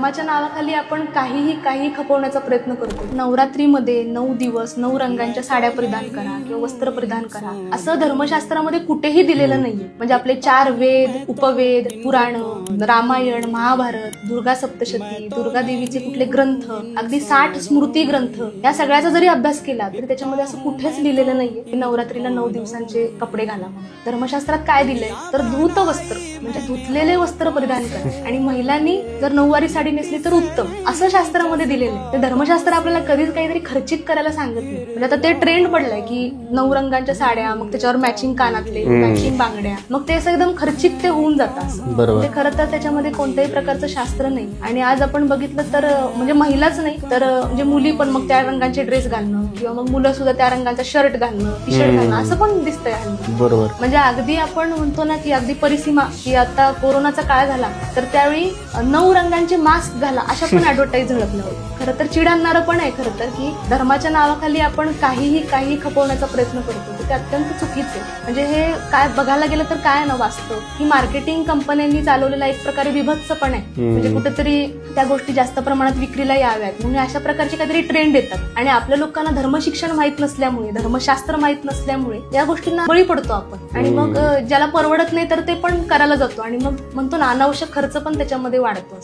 धर्माच्या नावाखाली आपण काही खपवण्याचा प्रयत्न करतो. नवरात्रीमध्ये 9 दिवस 9 रंगांच्या साड्या परिधान करा किंवा वस्त्र परिधान करा असं धर्मशास्त्रामध्ये कुठेही दिलेलं नाहीये. म्हणजे आपले 4 वेद, उपवेद, पुराण, रामायण, महाभारत, दुर्गा सप्तशती, दुर्गा देवीचे कुठले ग्रंथ, अगदी 60 स्मृती ग्रंथ या सगळ्याचा जरी अभ्यास केला तरी त्याच्यामध्ये असं कुठेच लिहिलेलं नाहीये की नवरात्रीला 9 दिवसांचे कपडे घाला. धर्मशास्त्रात काय दिलंय तर धूत वस्त्र म्हणजे धुतलेले वस्त्र परिधान करा आणि महिलांनी जर नऊवारी साडी नेसली तर उत्तम असं शास्त्रामध्ये दिलेलं आहे. ते धर्मशास्त्र आपल्याला कधीच काहीतरी खर्चिक करायला सांगत नाही. म्हणजे आता ते ट्रेंड पडलाय की 9 रंगांच्या साड्या, मग त्याच्यावर मॅचिंग कानातले, मॅचिंग बांगड्या, मग ते असं एकदम खर्चिक ते होऊन जातं असं. म्हणजे खरं तर त्याच्यामध्ये कोणत्याही प्रकारचं शास्त्र नाही. आणि आज आपण बघितलं तर म्हणजे महिलाच नाही तर म्हणजे मुली पण मग त्या रंगाचे ड्रेस घालणं किंवा मग मुलं सुद्धा त्या रंगाचा शर्ट घालणं, टी शर्ट घालणं असं पण दिसतंय हल्ली. बरोबर. म्हणजे अगदी आपण म्हणतो ना की अगदी परिसीमा की आता कोरोनाचा काळ झाला तर त्यावेळी 9 रंगांचे मास्क घाला अशा पण ऍडव्हर्टाईज झळकल्या होत्या. खरं तर चिड आणणारं पण आहे खरं तर की धर्माच्या नावाखाली आपण काही खपवण्याचा प्रयत्न करतो ते अत्यंत चुकीचे. म्हणजे हे काय बघायला गेलं तर काय ना वास्तव की मार्केटिंग कंपन्यांनी चालवलेला एक प्रकारे विभत्स पण आहे. म्हणजे कुठेतरी त्या गोष्टी जास्त प्रमाणात विक्रीला याव्यात म्हणून अशा प्रकारचे काहीतरी ट्रेंड येतात आणि आपल्या लोकांना धर्मशिक्षण माहित नसल्यामुळे, धर्मशास्त्र माहित नसल्यामुळे या गोष्टींना बळी पडतो आपण आणि मग ज्याला परवडत नाही तर ते पण करायला जातो आणि मग म्हणतो ना अनावश्यक खर्च पण त्याच्यामध्ये वाढतो.